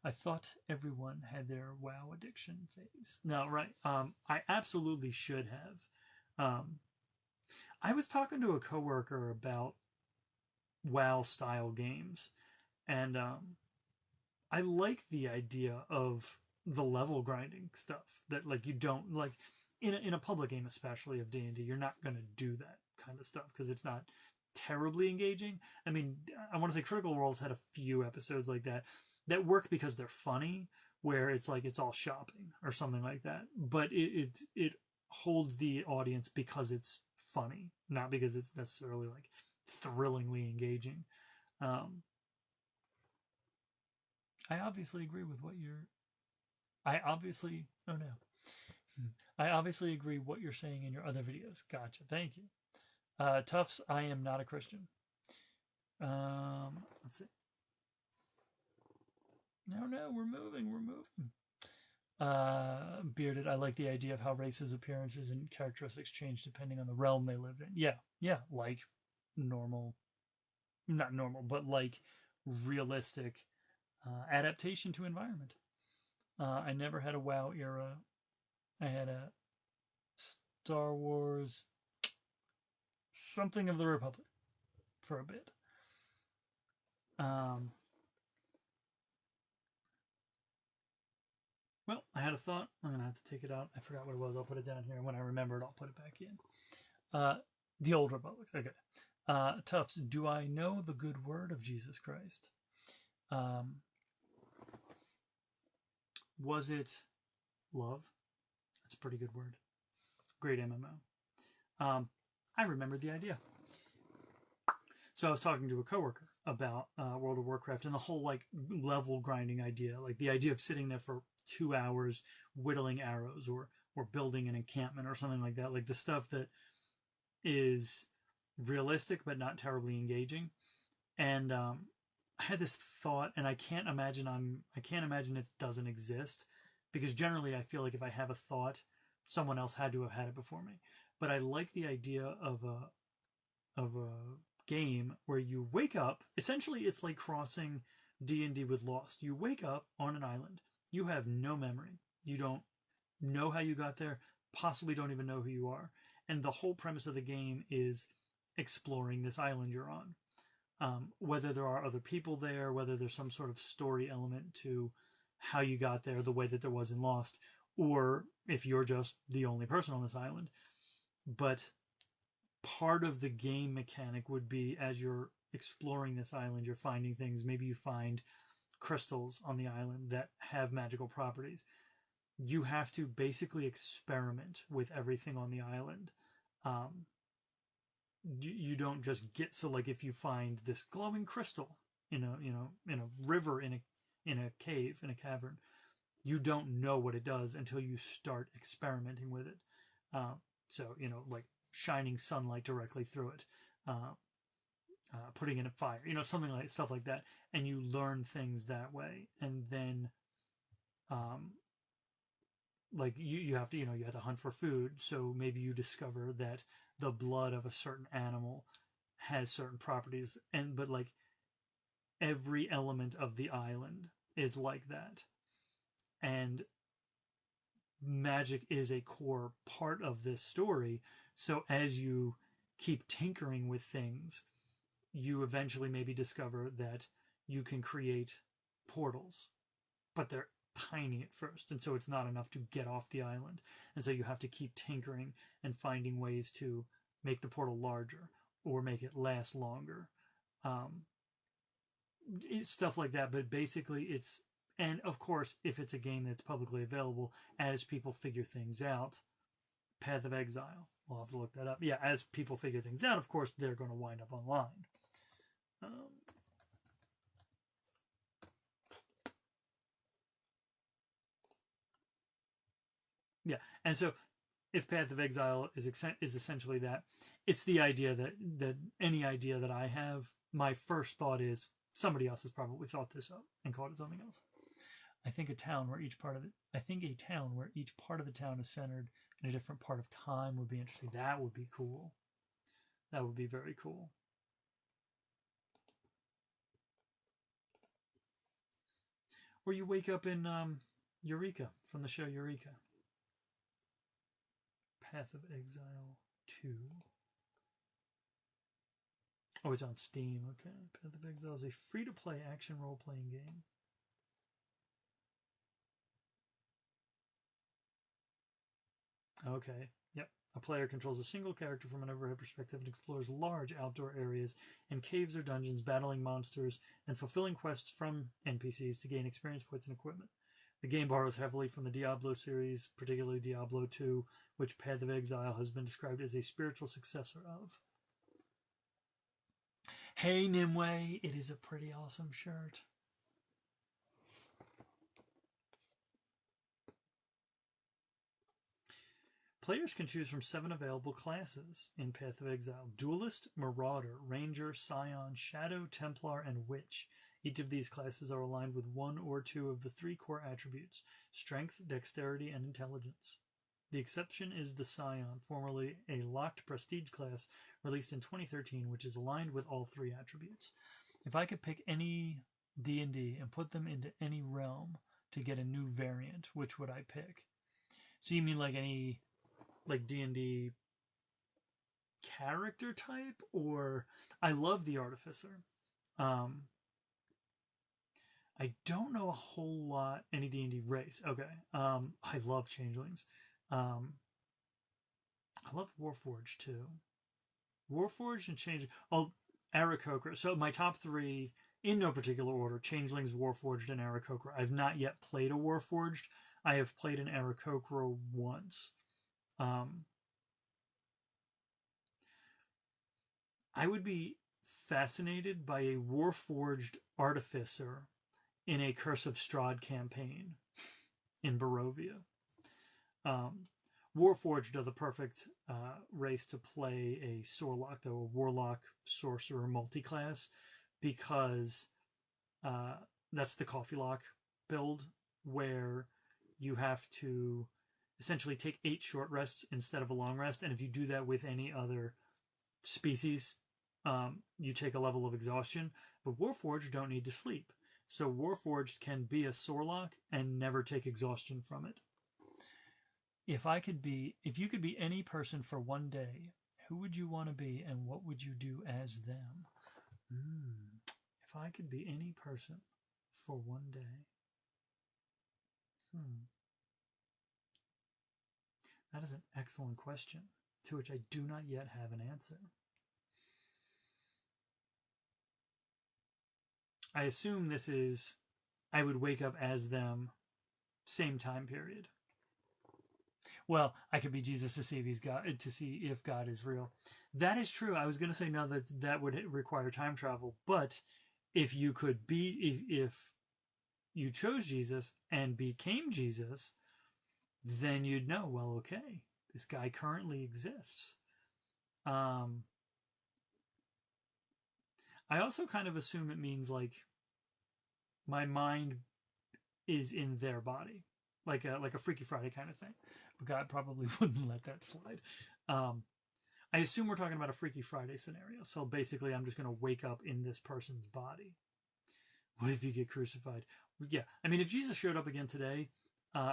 I thought everyone had their WoW addiction phase. No, right. I absolutely should have. Um, I was talking to a coworker about WoW style games, and I like the idea of the level grinding stuff that like you don't like in a public game, especially of D&D, you're not going to do that kind of stuff because it's not terribly engaging. I mean, I want to say Critical Role's had a few episodes like that that work because they're funny, where it's like it's all shopping or something like that, but it holds the audience because it's funny, not because it's necessarily like thrillingly engaging. um I obviously agree with what you're I obviously oh no I obviously agree what you're saying in your other videos. Gotcha, thank you. Tufts, I am not a Christian. Let's see. No, we're moving. Bearded, I like the idea of how races, appearances, and characteristics change depending on the realm they lived in. Yeah, like normal, not normal, but like realistic adaptation to environment. I never had a WoW era. I had a Star Wars, something of the Republic for a bit. Um, well, I had a thought. I'm gonna have to take it out. I forgot what it was. I'll put it down here. When I remember it, I'll put it back in. The Old Republic. Okay. Tufts, do I know the good word of Jesus Christ? Um, was it love? That's a pretty good word. Great MMO. I remembered the idea. So I was talking to a coworker about World of Warcraft and the whole like level grinding idea, like the idea of sitting there for 2 hours whittling arrows or building an encampment or something like that, like the stuff that is realistic but not terribly engaging. And I had this thought, and I can't imagine it doesn't exist, because generally I feel like if I have a thought, someone else had to have had it before me. But I like the idea of a game where you wake up. Essentially, it's like crossing D&D with Lost. You wake up on an island. You have no memory. You don't know how you got there. Possibly don't even know who you are. And the whole premise of the game is exploring this island you're on. Whether there are other people there, whether there's some sort of story element to how you got there, the way that there was in Lost, or if you're just the only person on this island. But part of the game mechanic would be, as you're exploring this island, you're finding things. Maybe you find crystals on the island that have magical properties. You have to basically experiment with everything on the island. Um, you don't just get, so like if you find this glowing crystal in a river, in a cave, in a cavern, you don't know what it does until you start experimenting with it. So like shining sunlight directly through it, putting in a fire, something like stuff like that, and you learn things that way. And then um, like you have to you have to hunt for food, so maybe you discover that the blood of a certain animal has certain properties, but like every element of the island is like that. And magic is a core part of this story, so as you keep tinkering with things, you eventually maybe discover that you can create portals, but they're tiny at first, and so it's not enough to get off the island, and so you have to keep tinkering and finding ways to make the portal larger or make it last longer. um, it's stuff like that. But basically it's, and of course if it's a game that's publicly available, as people figure things out, Path of Exile, we'll have to look that up. Yeah, as people figure things out, of course they're going to wind up online. Yeah, and so if Path of Exile is essentially that, it's the idea that any idea that I have, my first thought is somebody else has probably thought this up and called it something else. I think a town where each part of the town is centered in a different part of time would be interesting. That would be cool. That would be very cool. Or you wake up in Eureka, from the show Eureka. Path of Exile 2. Oh, it's on Steam. Okay. Path of Exile is a free-to-play action role-playing game. Okay. Yep. A player controls a single character from an overhead perspective and explores large outdoor areas and caves or dungeons, battling monsters and fulfilling quests from NPCs to gain experience points and equipment. The game borrows heavily from the Diablo series, particularly Diablo 2, which Path of Exile has been described as a spiritual successor of. Hey, Nimue, it is a pretty awesome shirt. Players can choose from 7 available classes in Path of Exile: Duelist, Marauder, Ranger, Scion, Shadow, Templar, and Witch. Each of these classes are aligned with 1 or 2 of the 3 core attributes: Strength, Dexterity, and Intelligence. The exception is the Scion, formerly a locked prestige class released in 2013, which is aligned with all 3 attributes. If I could pick any D&D and put them into any realm to get a new variant, which would I pick? So you mean like any like D&D character type? Or I love the Artificer. I don't know a whole lot any D&D race. Okay. I love Changelings. I love Warforged too. Warforged and Changeling. Oh, Aarakocra. So my top 3 in no particular order: Changelings, Warforged, and Aarakocra. I've not yet played a Warforged. I have played an Aarakocra once. I would be fascinated by a Warforged Artificer in a Curse of Strahd campaign in Barovia. Warforged are the perfect race to play a Sorlock, though, a Warlock Sorcerer multi-class, because that's the Coffee Lock build, where you have to essentially take 8 short rests instead of a long rest, and if you do that with any other species, you take a level of exhaustion. But Warforged don't need to sleep, so Warforged can be a Sorlock and never take exhaustion from it. If you could be any person for one day, who would you want to be, and what would you do as them? If I could be any person for one day. That is an excellent question, to which I do not yet have an answer. I assume this is, I would wake up as them, same time period. Well, I could be Jesus to see if God is real. That is true. I was going to say no, that would require time travel. But if you could be, if you chose Jesus and became Jesus, then you'd know, well, okay, this guy currently exists. I also kind of assume it means like my mind is in their body, like a Freaky Friday kind of thing. But God probably wouldn't let that slide. I assume we're talking about a Freaky Friday scenario. So basically, I'm just going to wake up in this person's body. What if you get crucified? Yeah, I mean, if Jesus showed up again today,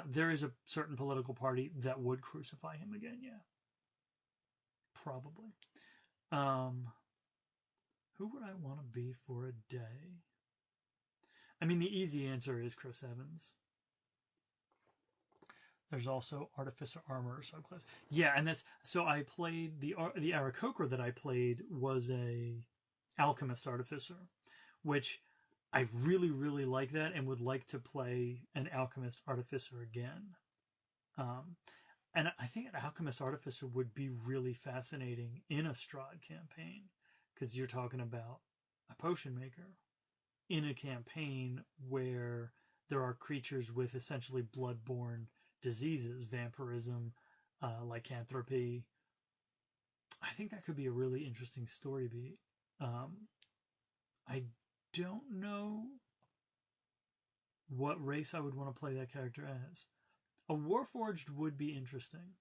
there is a certain political party that would crucify him again. Yeah, probably. Who would I want to be for a day? I mean, the easy answer is Chris Evans. There's also Artificer Armor subclass. Yeah, and that's, so I played the Aarakocra that I played was a Alchemist Artificer, which I really, really like that and would like to play an Alchemist Artificer again. And I think an Alchemist Artificer would be really fascinating in a Strahd campaign, because you're talking about a potion maker in a campaign where there are creatures with essentially blood-borne diseases, vampirism, lycanthropy. I think that could be a really interesting story beat. I don't know what race I would want to play that character as. A Warforged would be interesting.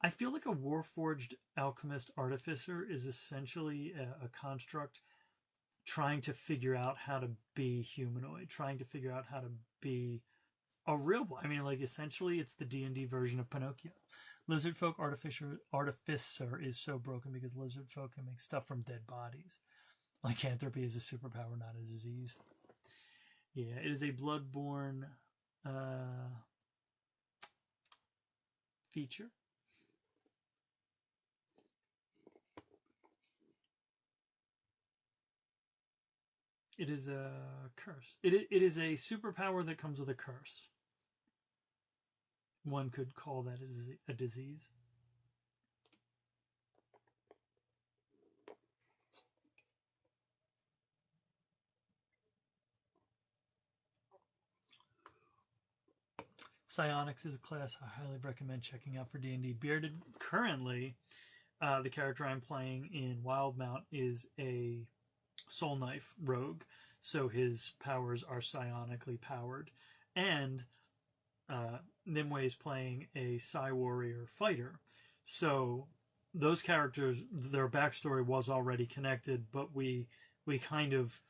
I feel like a Warforged Alchemist Artificer is essentially a construct trying to figure out how to be humanoid, trying to figure out how to be a real boy. I mean, like, essentially, it's the D&D version of Pinocchio. Lizard folk artificer is so broken because lizard folk can make stuff from dead bodies. Lycanthropy is a superpower, not a disease. Yeah, it is a bloodborne feature. It is a curse. It is a superpower that comes with a curse. One could call that a disease. Psionics is a class I highly recommend checking out for D&D. Bearded, currently, the character I'm playing in Wildmount is a soul knife rogue, so his powers are psionically powered. And Nimue is playing a Psi Warrior fighter. So those characters, their backstory was already connected, but we kind of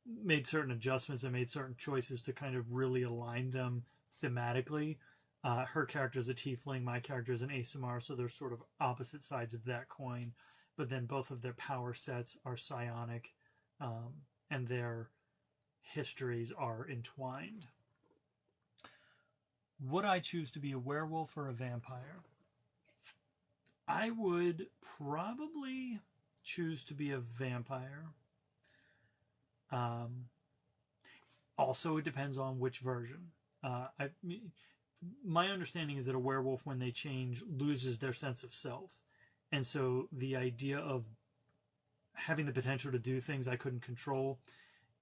made certain adjustments and made certain choices to kind of really align them thematically. Her character is a tiefling, my character is an ASMR, so they're sort of opposite sides of that coin. But then both of their power sets are psionic, and their histories are entwined. Would I choose to be a werewolf or a vampire? I would probably choose to be a vampire. Also, it depends on which version. My understanding is that a werewolf, when they change, loses their sense of self. And so the idea of having the potential to do things I couldn't control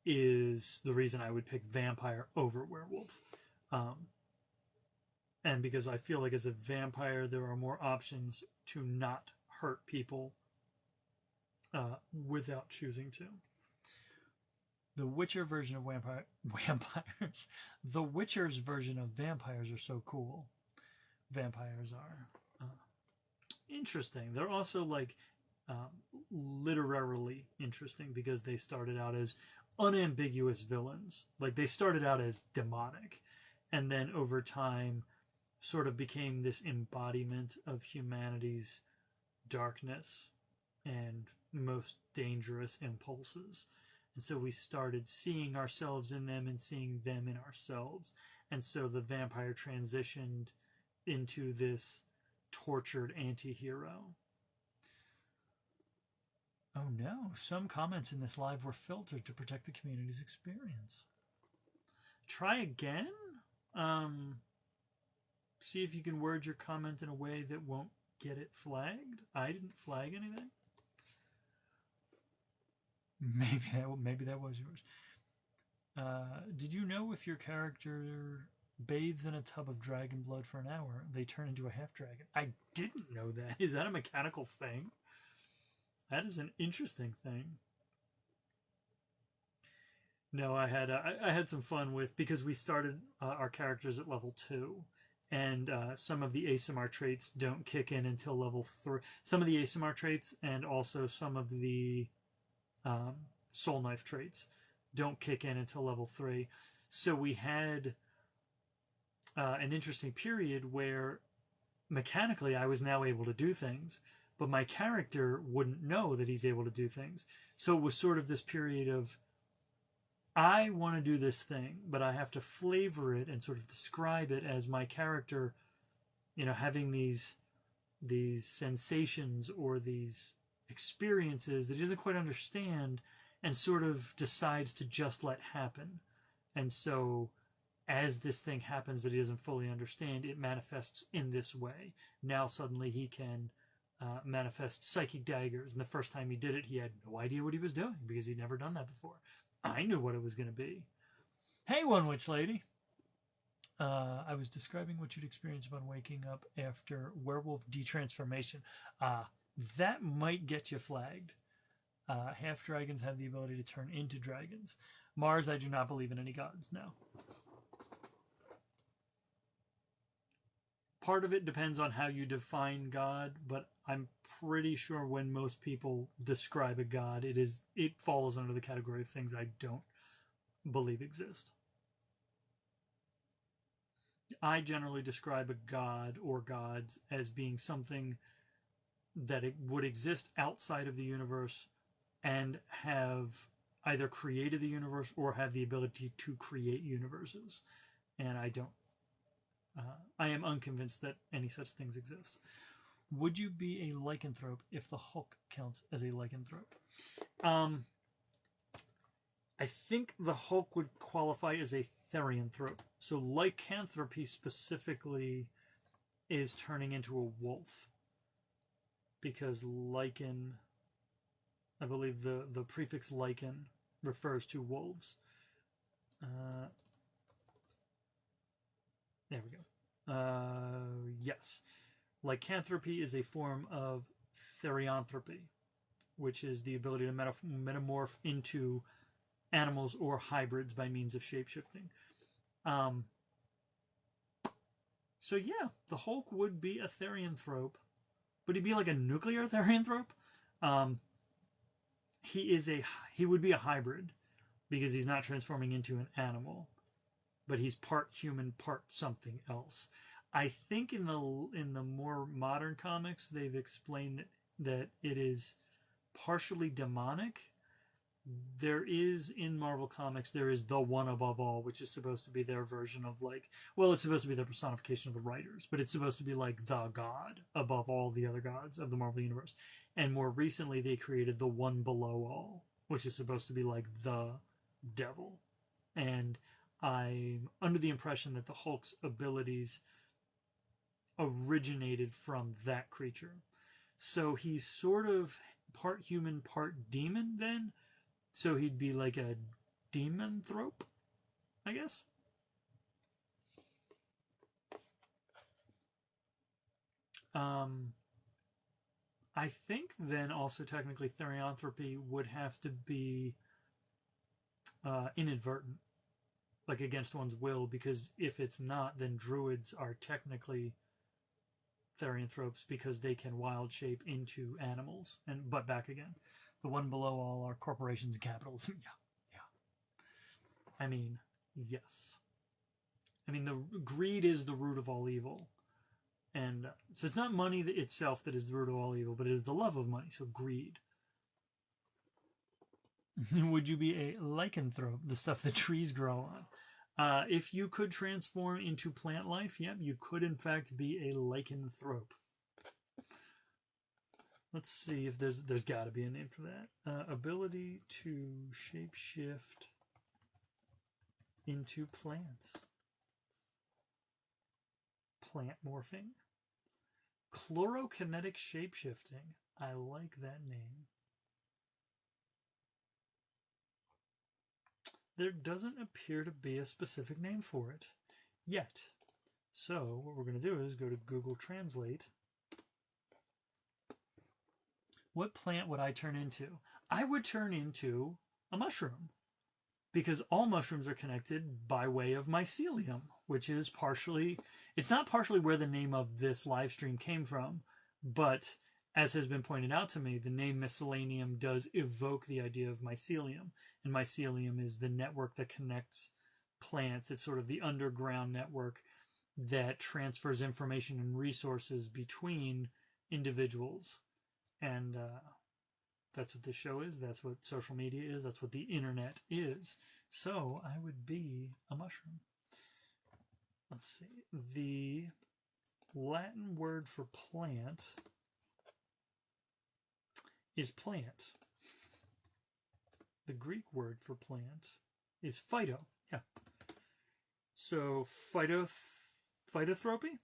is the reason I would pick vampire over werewolf. And because I feel like as a vampire, there are more options to not hurt people without choosing to. The Witcher version of vampires. The Witcher's version of vampires are so cool. Vampires are interesting. They're also like literarily interesting because they started out as unambiguous villains. Like they started out as demonic, and then over time sort of became this embodiment of humanity's darkness and most dangerous impulses. And so we started seeing ourselves in them and seeing them in ourselves. And so the vampire transitioned into this tortured anti-hero. Oh no, some comments in this live were filtered to protect the community's experience. Try again? See if you can word your comment in a way that won't get it flagged. I didn't flag anything. Maybe that was yours. Did you know if your character bathes in a tub of dragon blood for an hour, they turn into a half dragon? I didn't know that. Is that a mechanical thing? That is an interesting thing. No, I had some fun with, because we started our characters at level 2, and some of the ASMR traits don't kick in until level 3. Some of the ASMR traits and also some of the soul knife traits don't kick in until level 3. So we had an interesting period where mechanically I was now able to do things, but my character wouldn't know that he's able to do things. So it was sort of this period of, I want to do this thing, but I have to flavor it and sort of describe it as my character, having these sensations or these experiences that he doesn't quite understand, and sort of decides to just let happen. And so as this thing happens that he doesn't fully understand, it manifests in this way. Now suddenly he can manifest psychic daggers, and the first time he did it, he had no idea what he was doing because he'd never done that before. I knew what it was going to be. Hey, One Witch Lady. I was describing what you'd experience upon waking up after werewolf detransformation. That might get you flagged. Half dragons have the ability to turn into dragons. Mars, I do not believe in any gods, no. part of it depends on how you define God, but I'm pretty sure when most people describe a God, it falls under the category of things I don't believe exist. I generally describe a god or gods as being something that it would exist outside of the universe and have either created the universe or have the ability to create universes. And I don't. I am unconvinced that any such things exist. Would you be a lycanthrope if the Hulk counts as a lycanthrope? I think the Hulk would qualify as a therianthrope. So lycanthropy specifically is turning into a wolf. Because lichen, I believe the prefix lichen refers to wolves. There we go. Yes. Lycanthropy is a form of therianthropy, which is the ability to metamorph into animals or hybrids by means of shapeshifting. So yeah, the Hulk would be a therianthrope. Would he be like a nuclear therianthrope? He would be a hybrid because he's not transforming into an animal, but he's part human, part something else. I think in the more modern comics they've explained that it is partially demonic. There is in Marvel Comics, there is the one above all, which is supposed to be their version of it's supposed to be their personification of the writers, but it's supposed to be like the god above all the other gods of the Marvel Universe. And more recently, they created the one below all, which is supposed to be like the devil. And I'm under the impression that the Hulk's abilities originated from that creature. So he's sort of part human, part demon then. So he'd be like a demonthrope, I guess. I think then also technically therianthropy would have to be inadvertent, like against one's will, because if it's not, then druids are technically therianthropes because they can wild shape into animals but back again. The one below all are corporations and capitalism. Yeah. I mean, yes. I mean, the greed is the root of all evil. And so it's not money itself that is the root of all evil, but it is the love of money, so greed. Would you be a lycanthrope, the stuff that trees grow on? If you could transform into plant life, yep, you could in fact be a lycanthrope. Let's see if there's got to be a name for that. Ability to shapeshift into plants. Plant morphing. Chlorokinetic shapeshifting. I like that name. There doesn't appear to be a specific name for it yet. So what we're going to do is go to Google Translate. What plant would I turn into? I would turn into a mushroom because all mushrooms are connected by way of mycelium, which is it's not partially where the name of this live stream came from, but as has been pointed out to me, the name Myscellaneum does evoke the idea of mycelium, and mycelium is the network that connects plants. It's sort of the underground network that transfers information and resources between individuals. And that's what this show is. That's what social media is. That's what the internet is. So I would be a mushroom. Let's see. The Latin word for plant is plant. The Greek word for plant is phyto. Yeah. So phytothropy?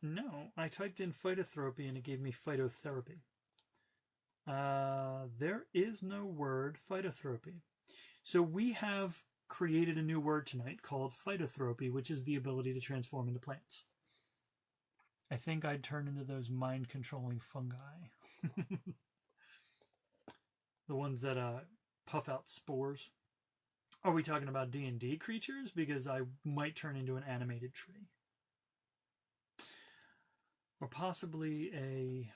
No, I typed in phytothropy and it gave me phytotherapy. There is no word phytothropy. So we have created a new word tonight called phytothropy, which is the ability to transform into plants. I think I'd turn into those mind-controlling fungi. The ones that puff out spores. Are we talking about D&D creatures? Because I might turn into an animated tree. Or possibly a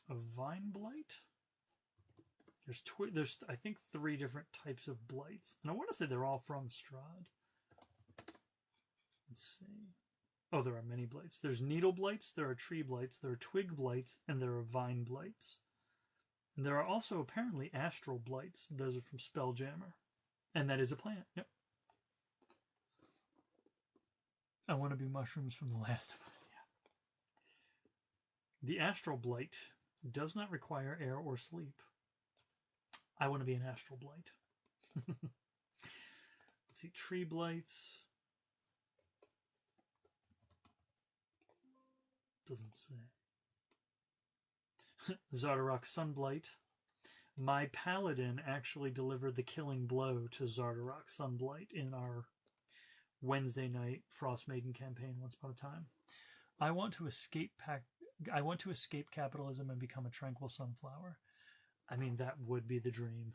vine blight? There's I think 3 different types of blights. And I want to say they're all from Strahd. Let's see. Oh, there are many blights. There's needle blights, there are tree blights, there are twig blights, and there are vine blights. And there are also apparently astral blights. Those are from Spelljammer. And that is a plant. Yep. I want to be mushrooms from The Last of Us. Yeah. The astral blight does not require air or sleep. I want to be an astral blight. Let's see, tree blights. Doesn't say. Zardarok Sunblight. My paladin actually delivered the killing blow to Zardarok Sunblight in our Wednesday night Frost Maiden campaign once upon a time. I want to escape capitalism and become a tranquil sunflower. I mean, that would be the dream.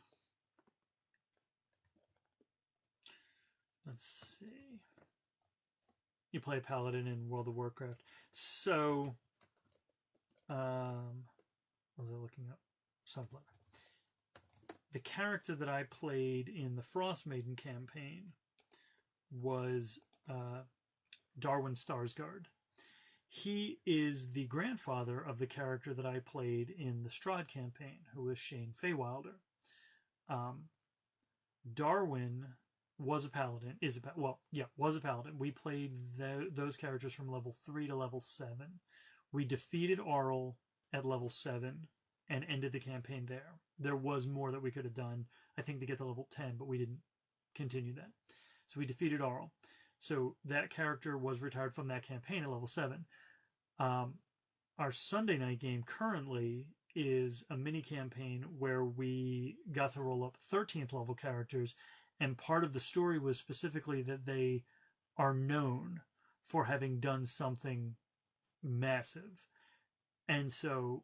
Let's see. You play a paladin in World of Warcraft. So, what was I looking up? Sunflower. The character that I played in the Frost Maiden campaign was Darwin Starsguard. He is the grandfather of the character that I played in the Strahd campaign, who was Shane Feywilder. Darwin was a paladin, was a paladin. We played those characters from level 3 to level 7. We defeated Auril at level 7 and ended the campaign there. There was more that we could have done, I think, to get to level 10, but we didn't continue that. So we defeated Auril. So that character was retired from that campaign at level 7. Our Sunday night game currently is a mini campaign where we got to roll up 13th level characters, and part of the story was specifically that they are known for having done something massive. And so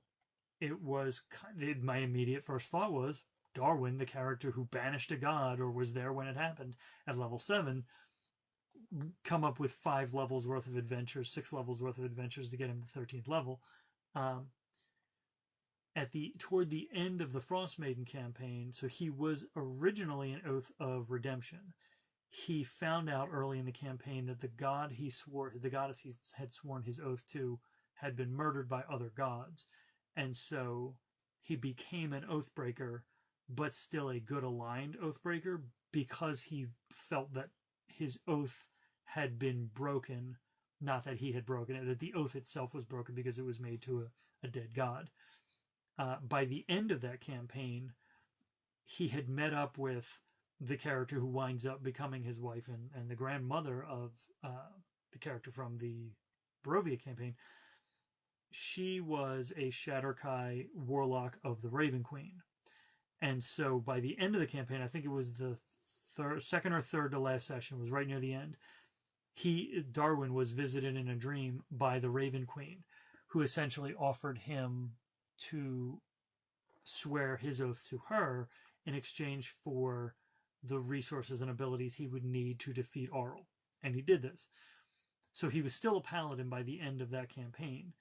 it was my immediate first thought was Darwin, the character who banished a god or was there when it happened at level 7, come up with 5 levels worth of adventures, 6 levels worth of adventures to get him to 13th level. Toward the end of the Frost Maiden campaign, so he was originally an Oath of Redemption. He found out early in the campaign that the goddess he had sworn his oath to had been murdered by other gods. And so he became an Oathbreaker, but still a good aligned Oathbreaker, because he felt that his oath had been broken, not that he had broken it, that the oath itself was broken because it was made to a dead god. By the end of that campaign, he had met up with the character who winds up becoming his wife and the grandmother of the character from the Barovia campaign. She was a Shatterkai warlock of the Raven Queen. And so by the end of the campaign, I think it was the second or third to last session, was right near the end, Darwin was visited in a dream by the Raven Queen, who essentially offered him to swear his oath to her in exchange for the resources and abilities he would need to defeat Auril. And he did this. So he was still a paladin by the end of that campaign.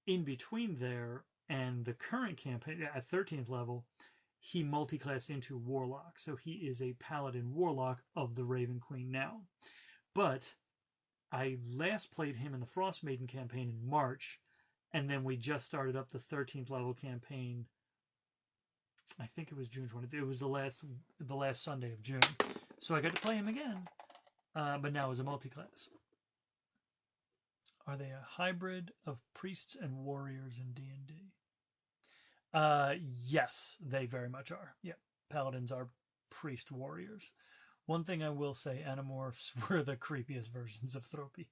In between there and the current campaign, at 13th level, he multiclassed into Warlock. So he is a paladin Warlock of the Raven Queen now. But I last played him in the Frost Maiden campaign in March, and then we just started up the 13th level campaign. I think it was June 20th. It was the last Sunday of June. So I got to play him again, but now as a multiclass. Are they a hybrid of priests and warriors in D&D? Yes, they very much are. Yeah, paladins are priest warriors. One thing I will say, Animorphs were the creepiest versions of Thropi.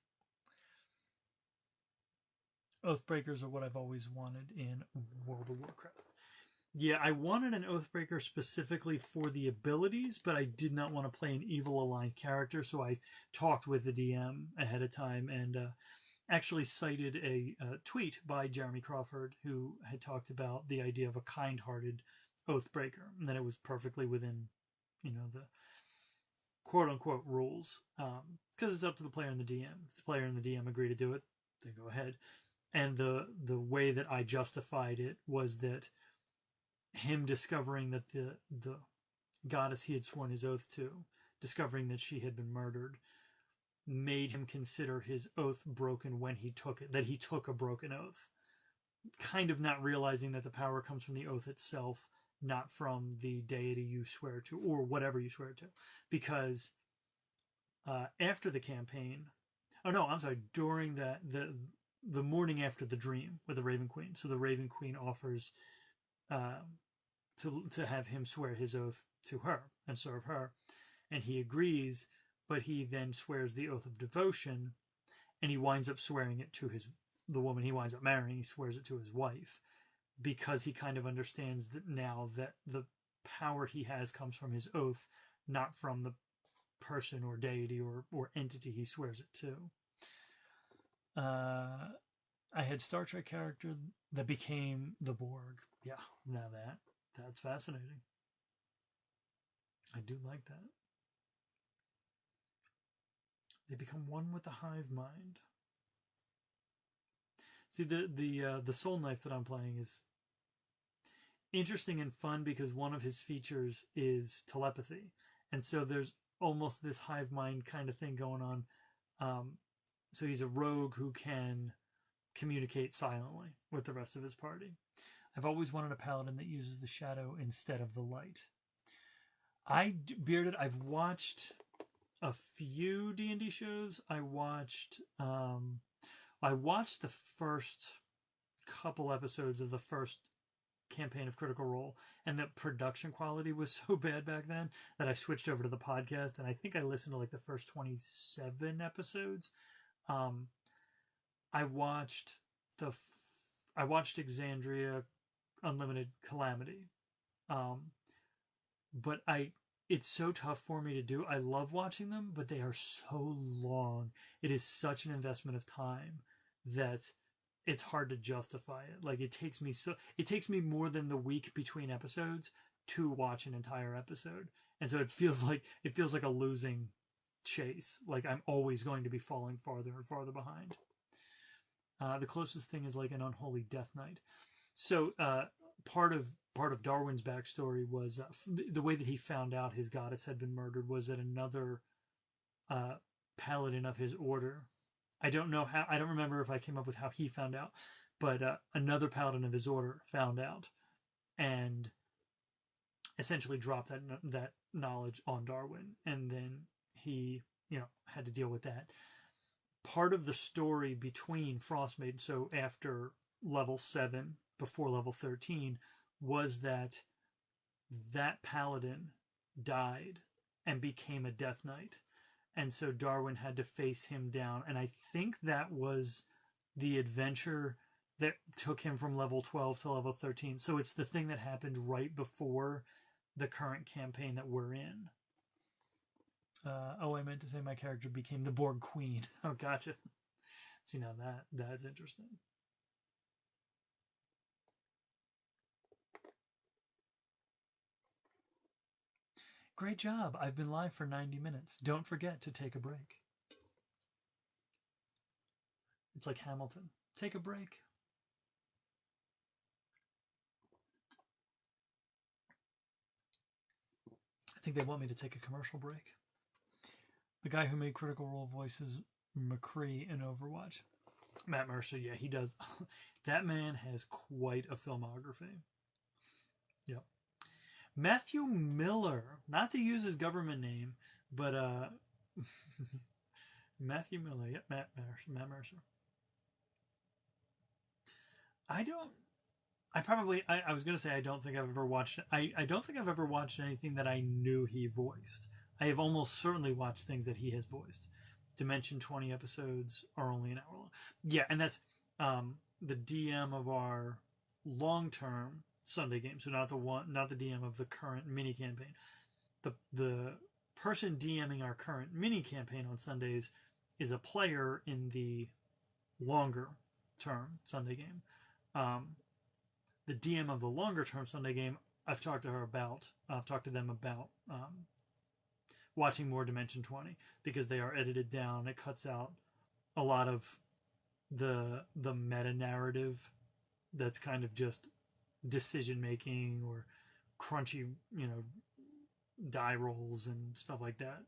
Oathbreakers are what I've always wanted in World of Warcraft. Yeah, I wanted an Oathbreaker specifically for the abilities, but I did not want to play an evil aligned character, so I talked with the DM ahead of time and actually cited a tweet by Jeremy Crawford, who had talked about the idea of a kind-hearted oath breaker, and then it was perfectly within, you know, the quote unquote rules, because it's up to the player and the DM. If the player and the DM agree to do it, then go ahead. And the way that I justified it was that him discovering that the goddess he had sworn his oath to, discovering that she had been murdered, made him consider his oath broken when he took it, that he took a broken oath, kind of not realizing that the power comes from the oath itself, not from the deity you swear to, or whatever you swear to. Because after the campaign, oh no, I'm sorry, during the morning after the dream with the Raven Queen, so the Raven Queen offers to have him swear his oath to her and serve her, and he agrees, but he then swears the oath of devotion, and he winds up swearing it to the woman he winds up marrying. He swears it to his wife, because he kind of understands that now that the power he has comes from his oath, not from the person or deity or entity he swears it to. I had Star Trek character that became the Borg. Yeah, now that's fascinating. I do like that. They become one with the hive mind. See, the soul knife that I'm playing is interesting and fun because one of his features is telepathy, and so there's almost this hive mind kind of thing going on. So he's a rogue who can communicate silently with the rest of his party. I've always wanted a paladin that uses the shadow instead of the light. I've watched a few D&D shows. I watched the first couple episodes of the first campaign of Critical Role, and the production quality was so bad back then that I switched over to the podcast, and I think I listened to like the first 27 episodes. I watched Exandria Unlimited Calamity, but it's so tough for me to do. I love watching them, but they are so long. It is such an investment of time that it's hard to justify it. Like it takes me more than the week between episodes to watch an entire episode, and so it feels like a losing chase. Like I'm always going to be falling farther and farther behind. The closest thing is like an unholy death knight. So part of Darwin's backstory was the way that he found out his goddess had been murdered was that another paladin of his order. I don't remember if I came up with how he found out, but another paladin of his order found out and essentially dropped that knowledge on Darwin, and then he had to deal with that. Part of the story between Frostmaiden, so after level 7, before level 13, was that paladin died and became a Death Knight. And so Darwin had to face him down. And I think that was the adventure that took him from level 12 to level 13. So it's the thing that happened right before the current campaign that we're in. I meant to say my character became the Borg Queen. Oh, gotcha. See, now that's interesting. Great job. I've been live for 90 minutes. Don't forget to take a break. It's like Hamilton. Take a break. I think they want me to take a commercial break. The guy who made Critical Role voices McCree in Overwatch. Matt Mercer, yeah, he does. That man has quite a filmography. Yep. Matthew Miller, not to use his government name, but Matthew Miller, yep, Matt Mercer. I was going to say I don't think I've ever watched, I don't think I've ever watched anything that I knew he voiced. I have almost certainly watched things that he has voiced. Dimension 20 episodes are only an hour long. Yeah, and that's the DM of our long-term Sunday game. So not the DM of the current mini campaign. The person DMing our current mini campaign on Sundays is a player in the longer term Sunday game. The DM of the longer term Sunday game I've talked to them about watching more Dimension 20 because they are edited down. It cuts out a lot of the meta narrative that's kind of just decision making or crunchy, die rolls and stuff like that,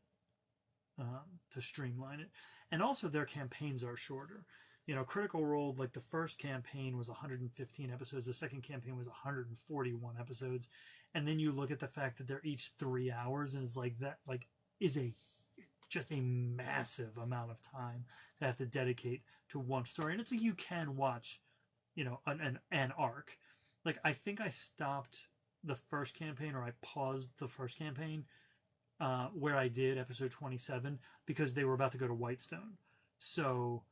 to streamline it. And also their campaigns are shorter. Critical Role, like the first campaign was 115 episodes, the second campaign was 141 episodes, and then you look at the fact that they're each 3 hours, and it's like that, like, is just a massive amount of time to have to dedicate to one story. And it's like you can watch, an arc. Like, I think I stopped the first campaign, or I paused the first campaign, where I did episode 27, because they were about to go to Whitestone. So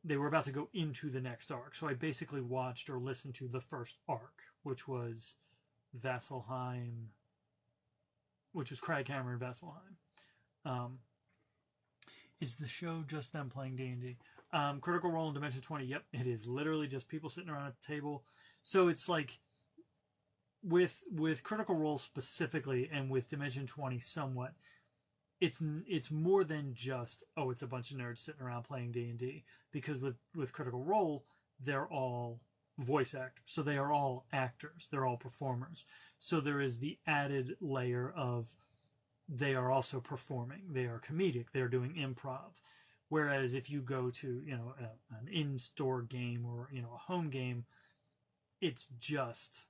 they were about to go into the next arc. So I basically watched or listened to the first arc, which was Vasselheim, which was Kraghammer and Vasselheim. Is the show just them playing D&D? Critical Role in Dimension 20, yep, it is literally just people sitting around at the table. So it's like, with Critical Role specifically, and with Dimension 20 somewhat, it's more than just, oh, it's a bunch of nerds sitting around playing D&D, because with Critical Role, they're all voice actors, so they are all actors, they're all performers. So there is the added layer of they are also performing, they are comedic, they're doing improv. Whereas if you go to an in-store game or a home game, it's just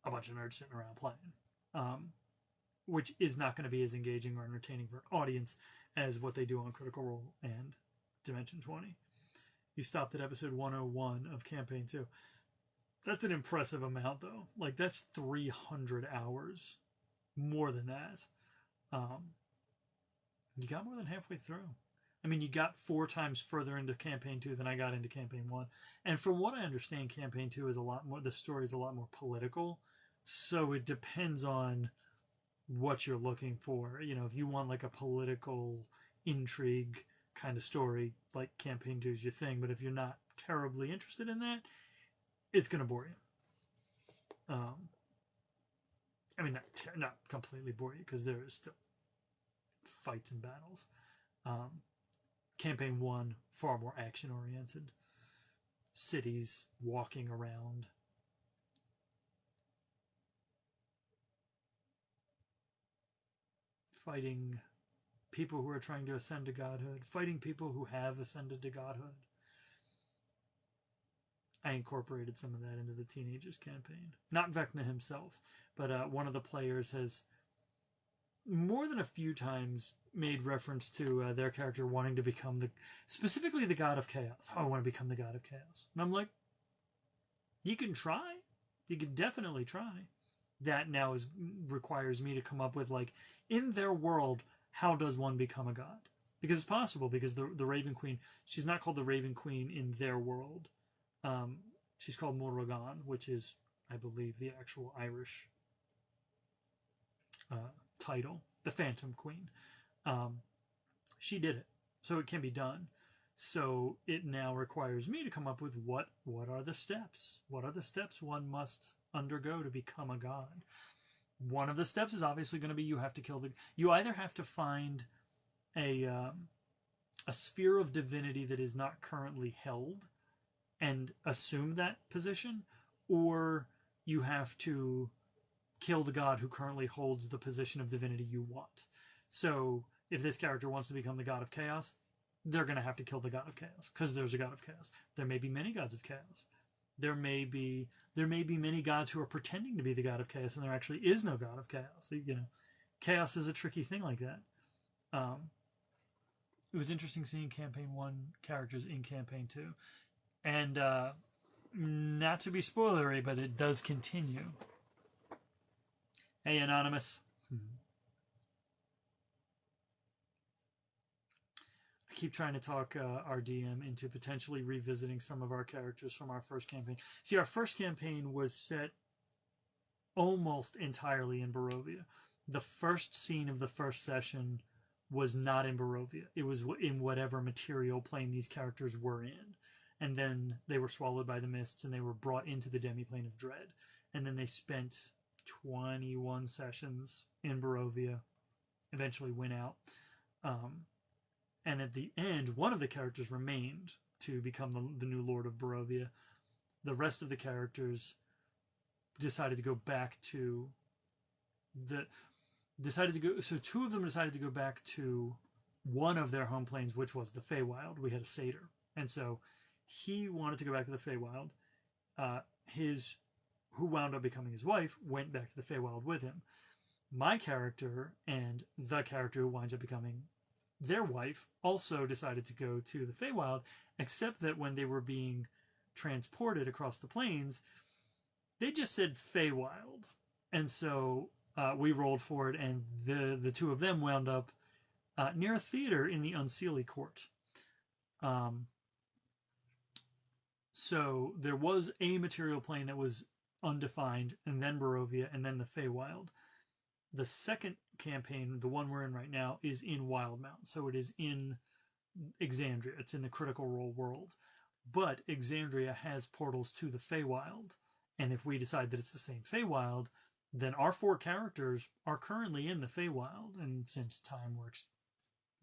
a bunch of nerds sitting around playing, which is not going to be as engaging or entertaining for an audience as what they do on Critical Role and Dimension 20. You stopped at episode 101 of Campaign 2. That's an impressive amount, though. Like, that's 300 hours. More than that. You got more than halfway through. I mean, you got 4 times further into Campaign 2 than I got into Campaign 1. And from what I understand, Campaign 2 is a lot more, the story is a lot more political. So it depends on what you're looking for. If you want like a political intrigue kind of story, like Campaign 2 is your thing. But if you're not terribly interested in that, it's going to bore you. I mean, not completely bore you, because there is still fights and battles. Campaign 1, far more action-oriented. Cities, walking around. Fighting people who are trying to ascend to godhood. Fighting people who have ascended to godhood. I incorporated some of that into the Teenagers campaign. Not Vecna himself, but one of the players has more than a few times made reference to their character wanting to become specifically the God of Chaos. Oh, I want to become the God of Chaos. And I'm like, you can try. You can definitely try. That now requires me to come up with, like, in their world, how does one become a god? Because it's possible, because the Raven Queen, she's not called the Raven Queen in their world. She's called Morrigan, which is, I believe, the actual Irish title, the Phantom Queen. She did it, so it can be done. So it now requires me to come up with what are the steps? What are the steps one must undergo to become a god? One of the steps is obviously going to be you either have to find a sphere of divinity that is not currently held and assume that position, or you have to kill the god who currently holds the position of divinity you want. So if this character wants to become the God of Chaos, they're going to have to kill the God of Chaos, because there's a God of Chaos. There may be many gods of Chaos. There may be many gods who are pretending to be the God of Chaos, and there actually is no God of Chaos. Chaos is a tricky thing like that. It was interesting seeing Campaign 1 characters in Campaign 2. And not to be spoilery, but it does continue. Hey, Anonymous. I keep trying to talk our DM into potentially revisiting some of our characters from our first campaign. See, our first campaign was set almost entirely in Barovia. The first scene of the first session was not in Barovia. It was in whatever material plane these characters were in. And then they were swallowed by the mists, and they were brought into the demiplane of dread. And then they spent 21 sessions in Barovia, eventually win out. And at the end, one of the characters remained to become the new Lord of Barovia. The rest of the characters decided to go back to so two of them decided to go back to one of their home planes, which was the Feywild. We had a satyr, and so he wanted to go back to the Feywild. Who wound up becoming his wife went back to the Feywild with him. My character and the character who winds up becoming their wife also decided to go to the Feywild, except that when they were being transported across the plains, they just said Feywild. And so we rolled for it, and the two of them wound up near a theater in the Unseelie Court. So there was a material plane that was undefined, and then Barovia, and then the Feywild. The second campaign, the one we're in right now, is in Wildmount. So it is in Exandria. It's in the Critical Role world. But Exandria has portals to the Feywild. And if we decide that it's the same Feywild, then our 4 characters are currently in the Feywild. And since time works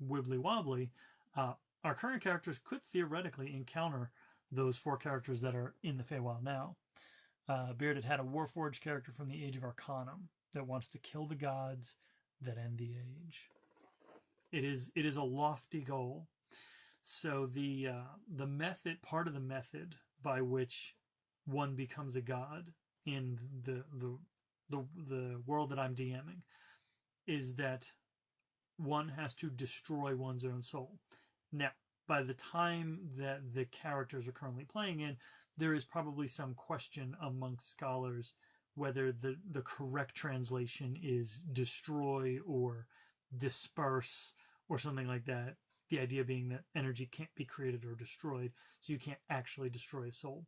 wibbly-wobbly, our current characters could theoretically encounter those 4 characters that are in the Feywild now. Bearded had a Warforged character from the Age of Arcanum that wants to kill the gods that end the age. It is a lofty goal. So the part of the method by which one becomes a god in the world that I'm DMing is that one has to destroy one's own soul. Now, by the time that the characters are currently playing in, there is probably some question amongst scholars whether the correct translation is destroy or disperse or something like that. The idea being that energy can't be created or destroyed, so you can't actually destroy a soul.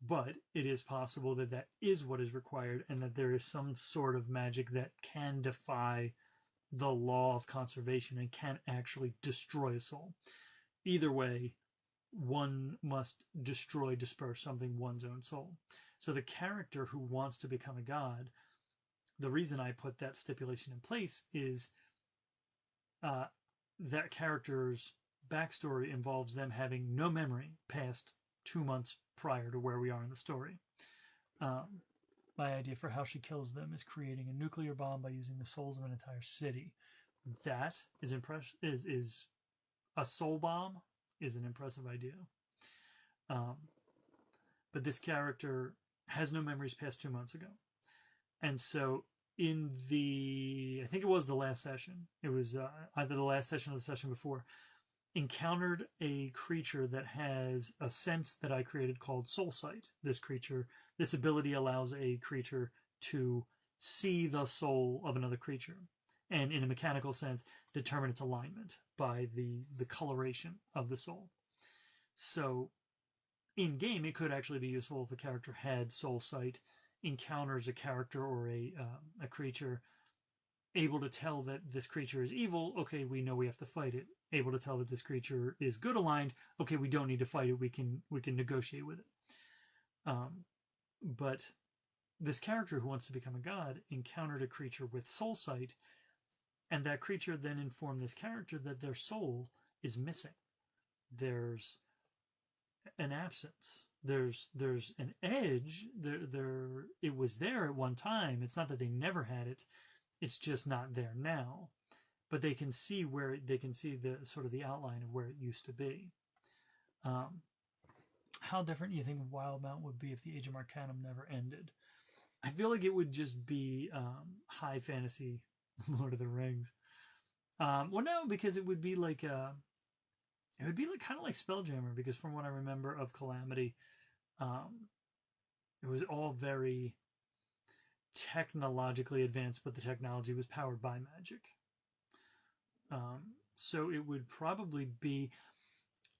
But it is possible that that is what is required, and that there is some sort of magic that can defy the law of conservation and can actually destroy a soul. Either way, one must destroy, disperse something, one's own soul. So the character who wants to become a god, the reason I put that stipulation in place is that character's backstory involves them having no memory past 2 months prior to where we are in the story. My idea for how she kills them is creating a nuclear bomb by using the souls of an entire city. That is is a soul bomb is an impressive idea. But this character has no memories past 2 months ago. And so in I think it was the last session, it was either the last session or the session before, encountered a creature that has a sense that I created called Soul Sight. This ability allows a creature to see the soul of another creature, and in a mechanical sense, determine its alignment by the coloration of the soul. So in game, it could actually be useful if a character had Soul Sight, encounters a character or a creature, able to tell that this creature is evil. Okay, we know we have to fight it. Able to tell that this creature is good aligned. Okay, we don't need to fight it. We can negotiate with it. But this character who wants to become a god encountered a creature with Soul Sight, and that creature then informed this character that their soul is missing. There's an absence. There's an edge. It was there at one time. It's not that they never had it. It's just not there now. But they can see the sort of the outline of where it used to be. How different do you think Wildmount would be if the Age of Arcanum never ended? I feel like it would just be high fantasy Lord of the Rings. Well, no, because it would be like kind of like Spelljammer, because from what I remember of Calamity, it was all very technologically advanced, but the technology was powered by magic. So it would probably be,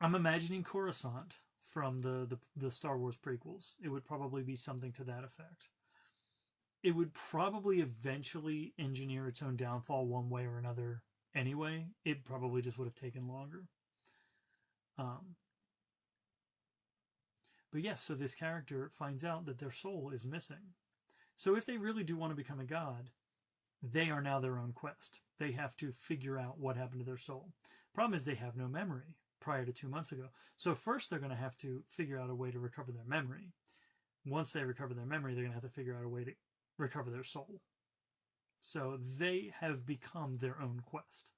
I'm imagining Coruscant from the Star Wars prequels. It would probably be something to that effect. It would probably eventually engineer its own downfall one way or another anyway. It probably just would have taken longer. But yes, so this character finds out that their soul is missing. So if they really do want to become a god, they are now their own quest. They have to figure out what happened to their soul. Problem is they have no memory prior to 2 months ago. So first they're going to have to figure out a way to recover their memory. Once they recover their memory, they're going to have to figure out a way to recover their soul. So they have become their own quest.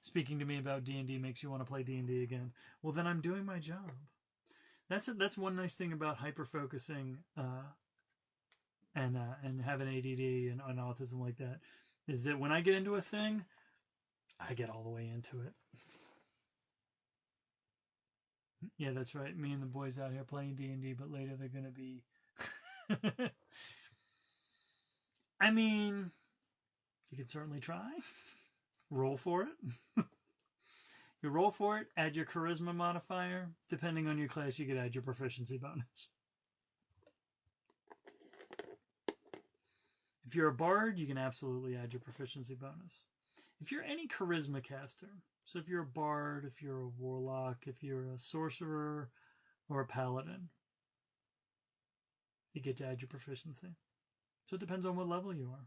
Speaking to me about D&D makes you want to play D&D again. Well, then I'm doing my job. That's one nice thing about hyper-focusing and having ADD and autism like that, is that when I get into a thing, I get all the way into it. Yeah, that's right. Me and the boys out here playing D&D, but later they're going to be... I mean, you could certainly try. Roll for it. You roll for it, add your charisma modifier. Depending on your class, you could add your proficiency bonus. If you're a bard, you can absolutely add your proficiency bonus. If you're any charisma caster, so if you're a bard, if you're a warlock, if you're a sorcerer or a paladin, you get to add your proficiency. So it depends on what level you are.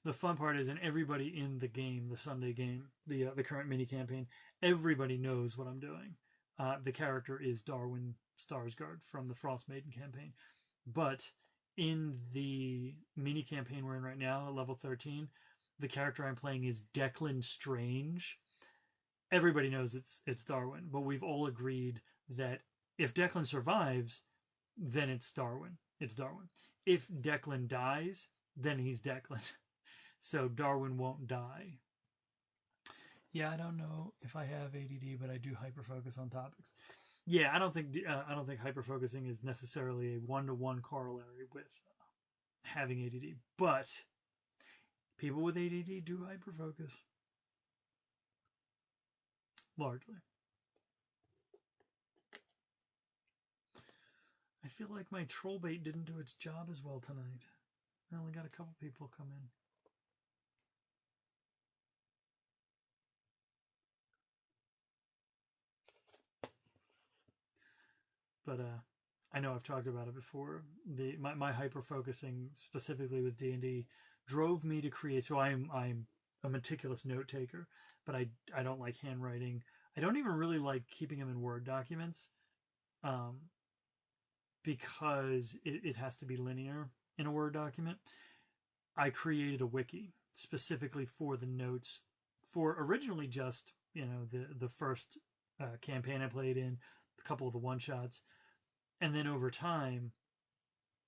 The fun part is, and everybody in the game, the Sunday game, the current mini campaign, everybody knows what I'm doing. The character is Darwin Starsguard from the Frost Maiden campaign. But in the mini campaign we're in right now, at level 13, the character I'm playing is Declan Strange. Everybody knows it's Darwin, but we've all agreed that if Declan survives, then it's Darwin. It's Darwin. If Declan dies, then he's Declan. So Darwin won't die. Yeah, I don't know if I have ADD, but I do hyperfocus on topics. Yeah, I don't think hyperfocusing is necessarily a one-to-one corollary with having ADD, but people with ADD do hyperfocus. Largely. I feel like my troll bait didn't do its job as well tonight. I only got a couple people come in. But I know I've talked about it before. My hyper focusing specifically with D&D drove me to create. So I'm a meticulous note taker, but I don't like handwriting. I don't even really like keeping them in Word documents, because it has to be linear in a Word document. I created a wiki specifically for the notes, for originally just the first campaign I played in, a couple of the one shots. And then over time,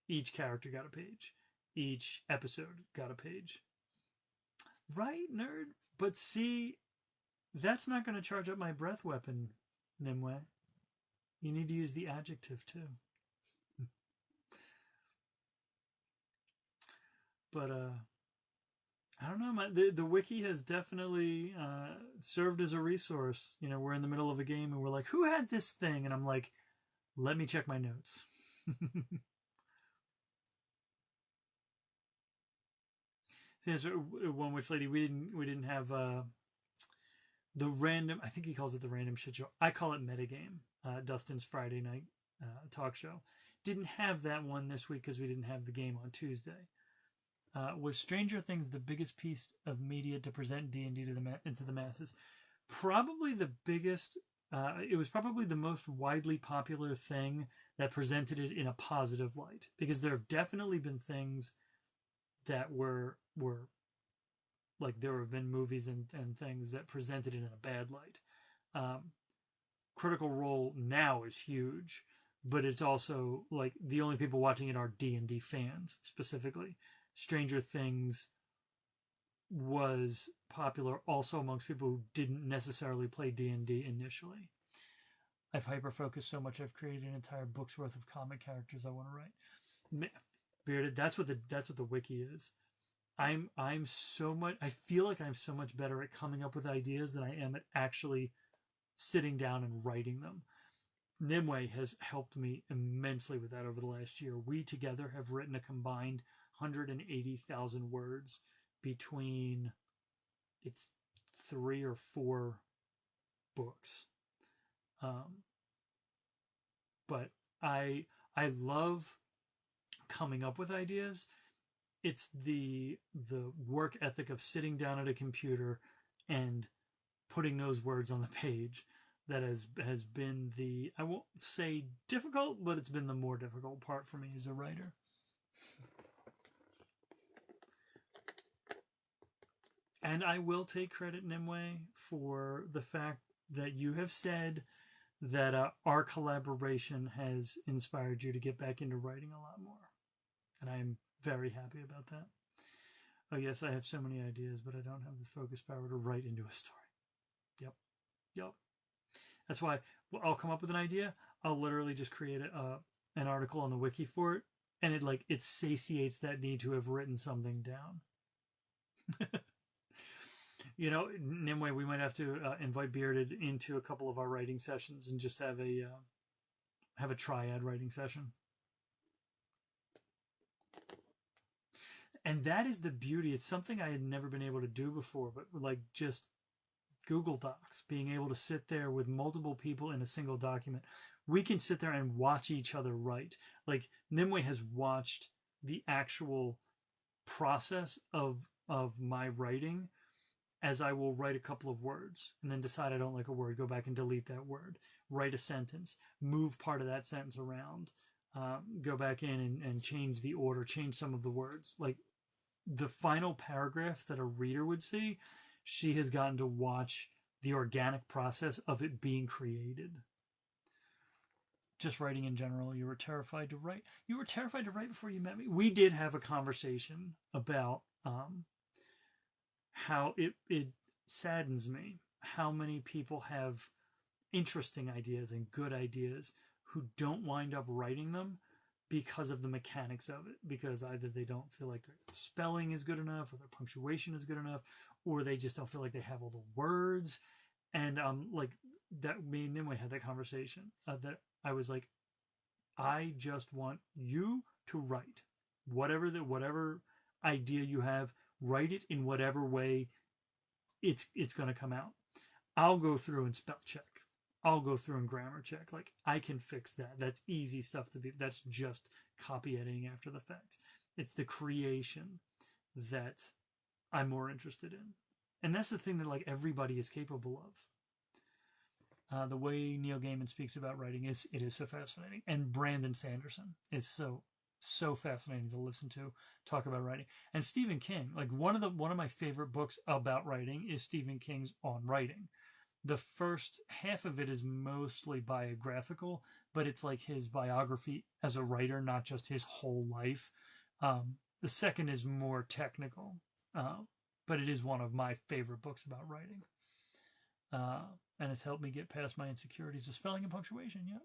each character got a page. Each episode got a page. Right, nerd? But see, that's not going to charge up my breath weapon, Nimue. You need to use the adjective, too. But, I don't know. The wiki has definitely served as a resource. We're in the middle of a game and we're like, who had this thing? And I'm like, let me check my notes. There's one witch lady. We didn't have the random. I think he calls it the random shit show. I call it metagame. Dustin's Friday night talk show didn't have that one this week because we didn't have the game on Tuesday. Was Stranger Things the biggest piece of media to present D&D into the masses? Probably the biggest. It was probably the most widely popular thing that presented it in a positive light, because there have definitely been things that were like, there have been movies and things that presented it in a bad light. Critical Role now is huge, but it's also like the only people watching it are D&D fans specifically. Stranger Things was popular also amongst people who didn't necessarily play D&D initially. I've hyper-focused so much I've created an entire book's worth of comic characters I want to write. Bearded, that's what the wiki is. I feel like I'm so much better at coming up with ideas than I am at actually sitting down and writing them. Nimue has helped me immensely with that over the last year. We together have written a combined 180,000 words between it's 3 or 4 books. But I love coming up with ideas. It's the work ethic of sitting down at a computer and putting those words on the page that has been the, I won't say difficult, but it's been the more difficult part for me as a writer. And I will take credit, Nimue, for the fact that you have said that our collaboration has inspired you to get back into writing a lot more. And I'm very happy about that. Oh yes, I have so many ideas, but I don't have the focus power to write into a story. Yep. That's why I'll come up with an idea. I'll literally just create an article on the wiki for it, and it satiates that need to have written something down. You know, Nimue, we might have to invite Bearded into a couple of our writing sessions and just have a triad writing session. And that is the beauty. It's something I had never been able to do before, but like just Google Docs, being able to sit there with multiple people in a single document. We can sit there and watch each other write. Like Nimue has watched the actual process of my writing, as I will write a couple of words and then decide I don't like a word, go back and delete that word, write a sentence, move part of that sentence around, go back in and change the order, change some of the words. Like the final paragraph that a reader would see, she has gotten to watch the organic process of it being created. Just writing in general, you were terrified to write. You were terrified to write before you met me. We did have a conversation about how it saddens me how many people have interesting ideas and good ideas who don't wind up writing them because of the mechanics of it, because either they don't feel like their spelling is good enough or their punctuation is good enough, or they just don't feel like they have all the words. And like that, me and Nimue had that conversation that I was like, I just want you to write whatever idea you have, write it in whatever way it's going to come out. I'll go through and spell check. I'll go through and grammar check. Like I can fix that. That's easy stuff to be. That's just copy editing after the fact. It's the creation that I'm more interested in. And that's the thing that like everybody is capable of. The way Neil Gaiman speaks about writing is so fascinating. And Brandon Sanderson is so fascinating to listen to talk about writing. And Stephen King, like one of my favorite books about writing is Stephen King's On Writing. The first half of it is mostly biographical, but it's like his biography as a writer, not just his whole life. The second is more technical, but it is one of my favorite books about writing. And it's helped me get past my insecurities of spelling and punctuation. Yeah.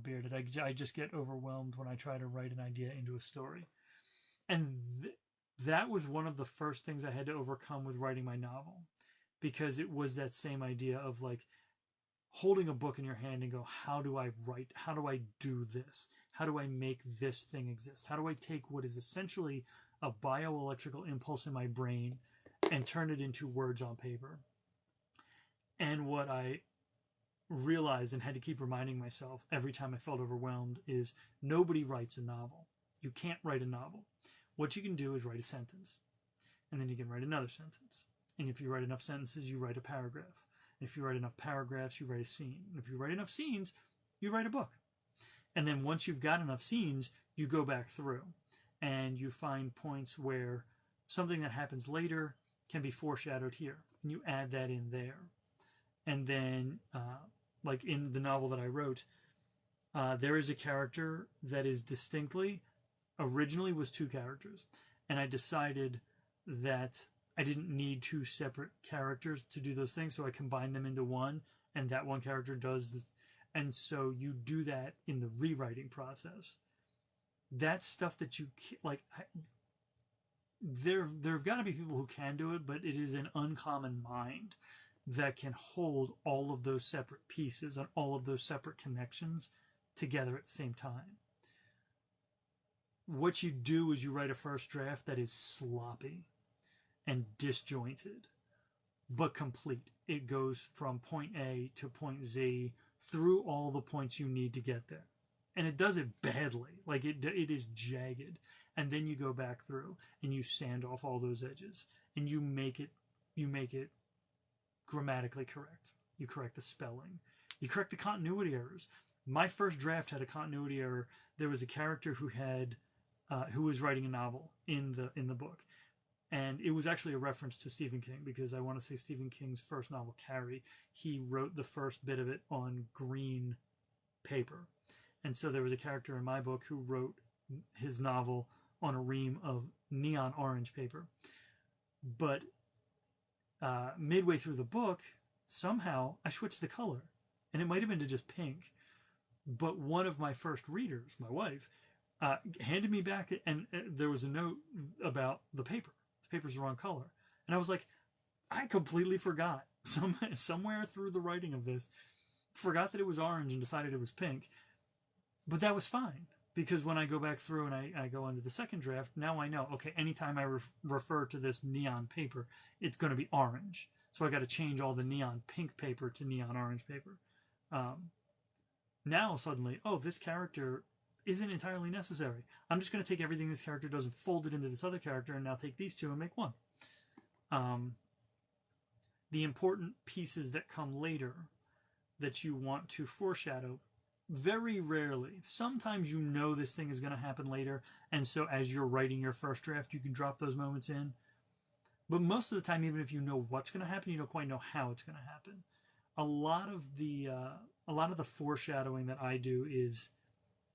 Bearded. I just get overwhelmed when I try to write an idea into a story. And that was one of the first things I had to overcome with writing my novel, because it was that same idea of like holding a book in your hand and go, how do I write? How do I do this? How do I make this thing exist? How do I take what is essentially a bioelectrical impulse in my brain and turn it into words on paper? And what I realized and had to keep reminding myself every time I felt overwhelmed is nobody writes a novel. You can't write a novel. What you can do is write a sentence, and then you can write another sentence. And if you write enough sentences, you write a paragraph. And if you write enough paragraphs, you write a scene. And if you write enough scenes, you write a book. And then once you've got enough scenes, you go back through and you find points where something that happens later can be foreshadowed here, and you add that in there. And then, like in the novel that I wrote, there is a character that is originally was 2 characters. And I decided that I didn't need 2 separate characters to do those things, so I combined them into one, and that one character does and so you do that in the rewriting process. That's stuff that you like. There've got to be people who can do it, but it is an uncommon mind that can hold all of those separate pieces and all of those separate connections together at the same time. What you do is you write a first draft that is sloppy and disjointed, but complete. It goes from point A to point Z through all the points you need to get there. And it does it badly. Like it is jagged. And then you go back through and you sand off all those edges and you make it grammatically correct. You correct the spelling. You correct the continuity errors. My first draft had a continuity error. There was a character who was writing a novel in the book. And it was actually a reference to Stephen King, because I want to say Stephen King's first novel, Carrie, he wrote the first bit of it on green paper. And so there was a character in my book who wrote his novel on a ream of neon orange paper. But midway through the book, somehow I switched the color. And it might have been to just pink. But one of my first readers, my wife, handed me back, and there was a note about the paper. The paper's the wrong color. And I was like, I completely forgot. Somewhere through the writing of this, forgot that it was orange and decided it was pink. But that was fine, because when I go back through and I go into the second draft, now I know, okay, anytime I refer to this neon paper, it's going to be orange. So I got to change all the neon pink paper to neon orange paper. Now suddenly, oh, this character isn't entirely necessary. I'm just going to take everything this character does and fold it into this other character, and now take these two and make one. The important pieces that come later that you want to foreshadow, very rarely. Sometimes you know this thing is going to happen later, and so as you're writing your first draft, you can drop those moments in. But most of the time, even if you know what's going to happen, you don't quite know how it's going to happen. A lot of the foreshadowing that I do is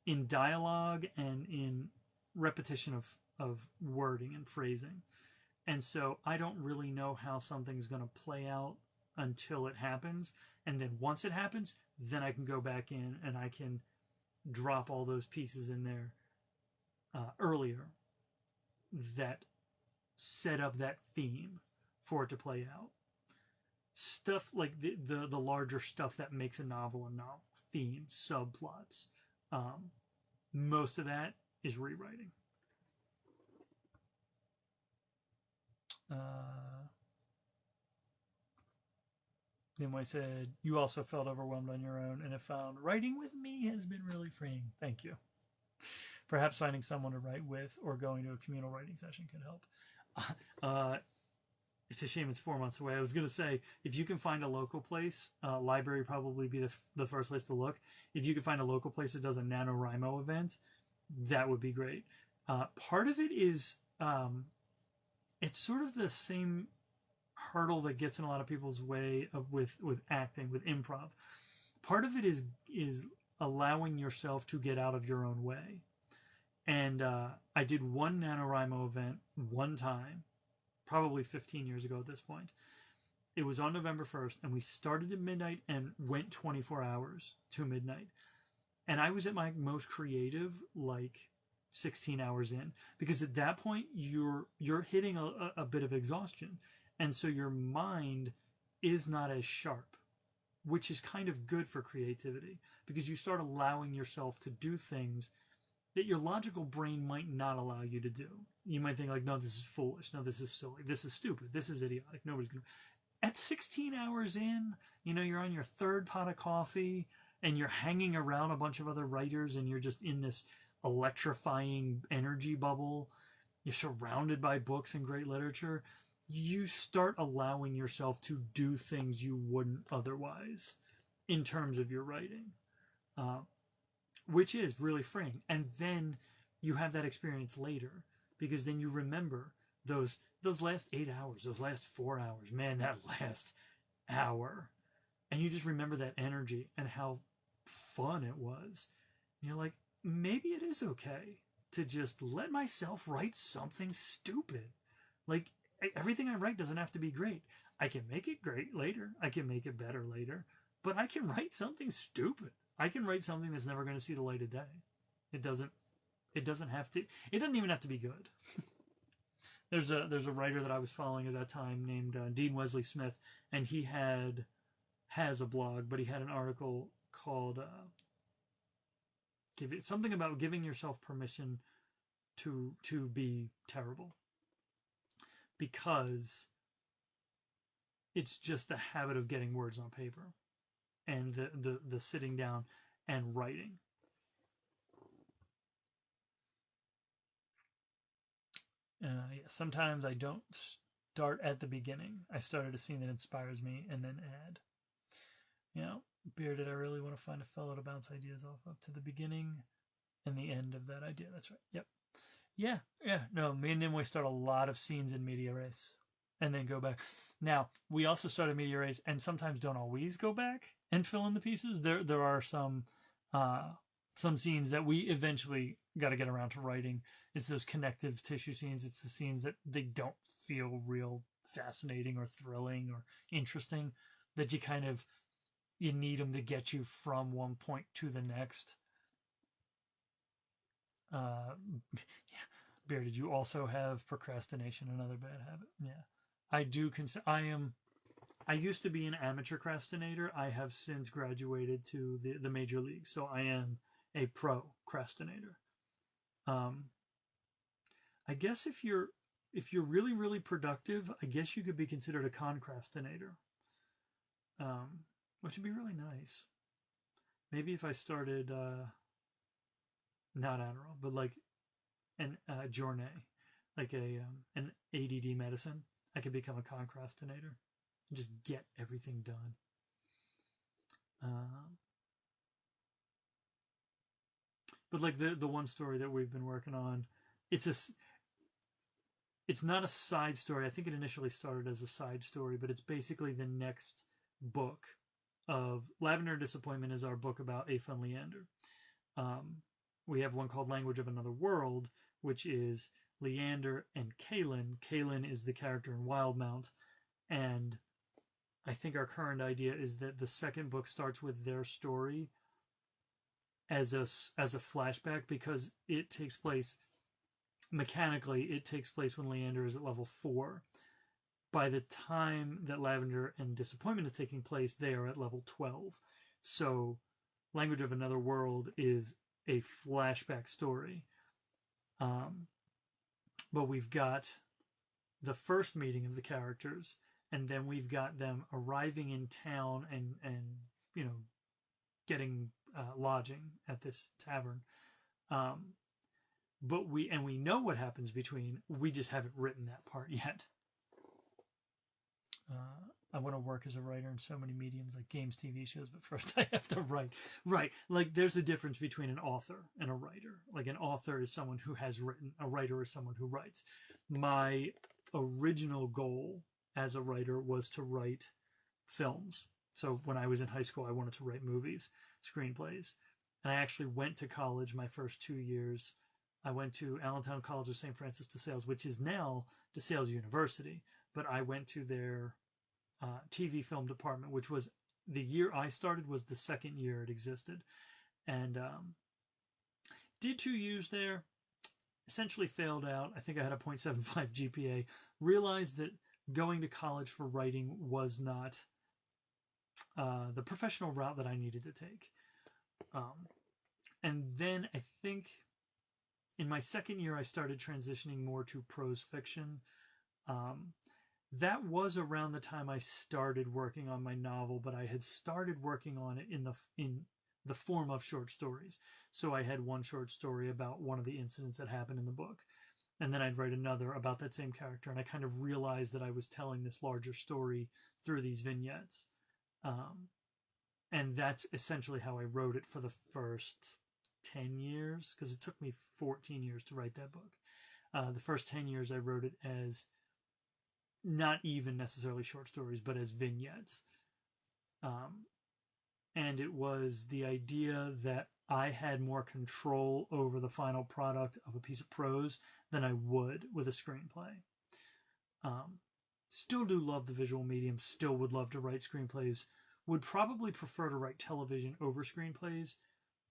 in dialogue and in repetition of wording and phrasing. And so I don't really know how something's going to play out until it happens. And then once it happens, then I can go back in and I can drop all those pieces in there earlier that set up that theme for it to play out. Stuff like the larger stuff that makes a novel a novel. Themes, subplots. Most of that is rewriting. Then I said, you also felt overwhelmed on your own and have found writing with me has been really freeing. Thank you. Perhaps finding someone to write with or going to a communal writing session can help. It's a shame it's 4 months away. I was going to say, if you can find a local place, library probably be the first place to look. If you can find a local place that does a NaNoWriMo event, that would be great. Part of it is, it's sort of the same hurdle that gets in a lot of people's way with acting, with improv. Part of it is allowing yourself to get out of your own way. And I did one NaNoWriMo event one time, probably 15 years ago at this point. It was on November 1st, and we started at midnight and went 24 hours to midnight. And I was at my most creative, like 16 hours in, because at that point you're hitting a bit of exhaustion. And so your mind is not as sharp, which is kind of good for creativity, because you start allowing yourself to do things that your logical brain might not allow you to do. You might think like, no, this is foolish. No, this is silly. This is stupid. This is idiotic. Nobody's going to. At 16 hours in, you're on your third pot of coffee and you're hanging around a bunch of other writers and you're just in this electrifying energy bubble. You're surrounded by books and great literature. You start allowing yourself to do things you wouldn't otherwise in terms of your writing, which is really freeing. And then you have that experience later, because then you remember those last 8 hours, those last 4 hours, man, that last hour. And you just remember that energy and how fun it was. And you're like, maybe it is okay to just let myself write something stupid. Like, everything I write doesn't have to be great. I can make it great later. I can make it better later. But I can write something stupid. I can write something that's never going to see the light of day. It doesn't even have to be good. there's a writer that I was following at that time named Dean Wesley Smith, and he has a blog, but he had an article called something about giving yourself permission to be terrible, because it's just the habit of getting words on paper and the sitting down and writing. Sometimes I don't start at the beginning. I start at a scene that inspires me and then add. Bearded, I really want to find a fellow to bounce ideas off of, to the beginning and the end of that idea. That's right. Yep. Yeah. No, me and Nimue start a lot of scenes in media res and then go back. Now, we also start a media res and sometimes don't always go back and fill in the pieces. There are some scenes that we eventually got to get around to writing. It's those connective tissue scenes. It's the scenes that they don't feel real fascinating or thrilling or interesting, that you need them to get you from one point to the next. Yeah. Bear, did you also have procrastination, another bad habit? Yeah. I do I used to be an amateur procrastinator. I have since graduated to the major leagues, so I am a procrastinator. I guess if you're really, really productive, I guess you could be considered a concrastinator. Which would be really nice. Maybe if I started not Adderall, but like an Jornay, like an ADD medicine, I could become a concrastinator and just get everything done. But like the one story that we've been working on, it's not a side story. I think it initially started as a side story, but it's basically the next book of Lavender Disappointment is our book about Aoife and Leander. We have one called Language of Another World, which is Leander and Kaelin. Kaelin is the character in Wildmount, and I think our current idea is that the second book starts with their story as a flashback, because it takes place mechanically. It takes place when Leander is at level 4. By the time that Lavender and Disappointment is taking place, they are at level 12. So Language of Another World is a flashback story. But we've got the first meeting of the characters, and then we've got them arriving in town and getting lodging at this tavern. But we know what happens between. We just haven't written that part yet. I want to work as a writer in so many mediums, like games, TV shows, but first I have to write. Right. Like there's a difference between an author and a writer. Like an author is someone who has written. A writer is someone who writes. My original goal as a writer was to write films. So when I was in high school, I wanted to write movies, screenplays. And I actually went to college my first 2 years. I went to Allentown College of St. Francis de Sales, which is now DeSales University. But I went to their TV film department, which was the year I started was the second year it existed. And did 2 years there, essentially failed out. I think I had a 0.75 GPA. Realized that going to college for writing was not the professional route that I needed to take. And then I think in my second year, I started transitioning more to prose fiction. That was around the time I started working on my novel, but I had started working on it in the form of short stories. So I had one short story about one of the incidents that happened in the book, and then I'd write another about that same character, and I kind of realized that I was telling this larger story through these vignettes. And that's essentially how I wrote it for the first 10 years, because it took me 14 years to write that book. The first 10 years I wrote it as not even necessarily short stories, but as vignettes. And it was the idea that I had more control over the final product of a piece of prose than I would with a screenplay. Still do love the visual medium, still would love to write screenplays, would probably prefer to write television over screenplays,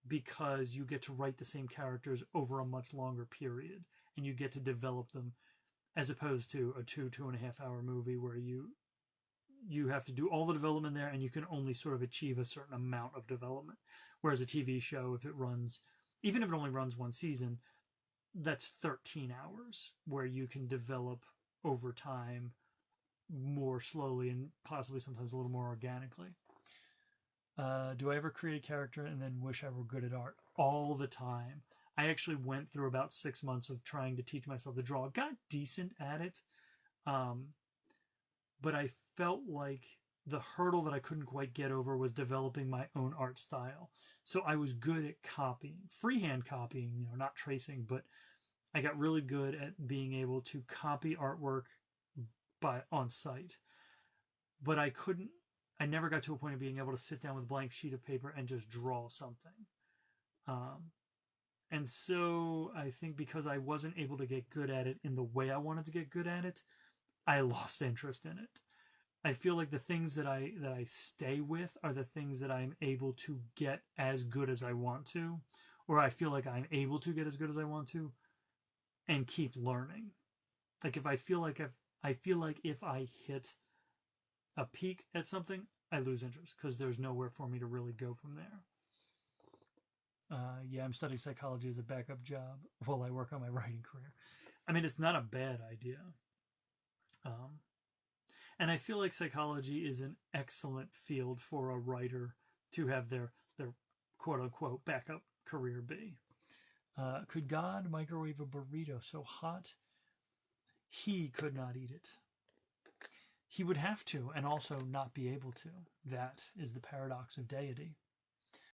because you get to write the same characters over a much longer period and you get to develop them. as opposed to a 2.5 hour movie where you have to do all the development there and you can only sort of achieve a certain amount of development. Whereas a TV show, if it runs, even if it only runs one season, that's 13 hours where you can develop over time more slowly and possibly sometimes a little more organically. Do I ever create a character and then wish I were good at art? All the time. I actually went through about 6 months of trying to teach myself to draw. Got decent at it. But I felt like the hurdle that I couldn't quite get over was developing my own art style. So I was good at copying, freehand copying, not tracing, but I got really good at being able to copy artwork on site. But I never got to a point of being able to sit down with a blank sheet of paper and just draw something. And so I think because I wasn't able to get good at it in the way I wanted to get good at it, I lost interest in it. I feel like the things that I stay with are the things that I'm able to get as good as I want to, or I feel like I'm able to get as good as I want to, and keep learning. Like if I feel like if I hit a peak at something, I lose interest because there's nowhere for me to really go from there. Yeah, I'm studying psychology as a backup job while I work on my writing career. I mean, it's not a bad idea. And I feel like psychology is an excellent field for a writer to have their quote-unquote backup career be. Could God microwave a burrito so hot he could not eat it? He would have to, and also not be able to. That is the paradox of deity.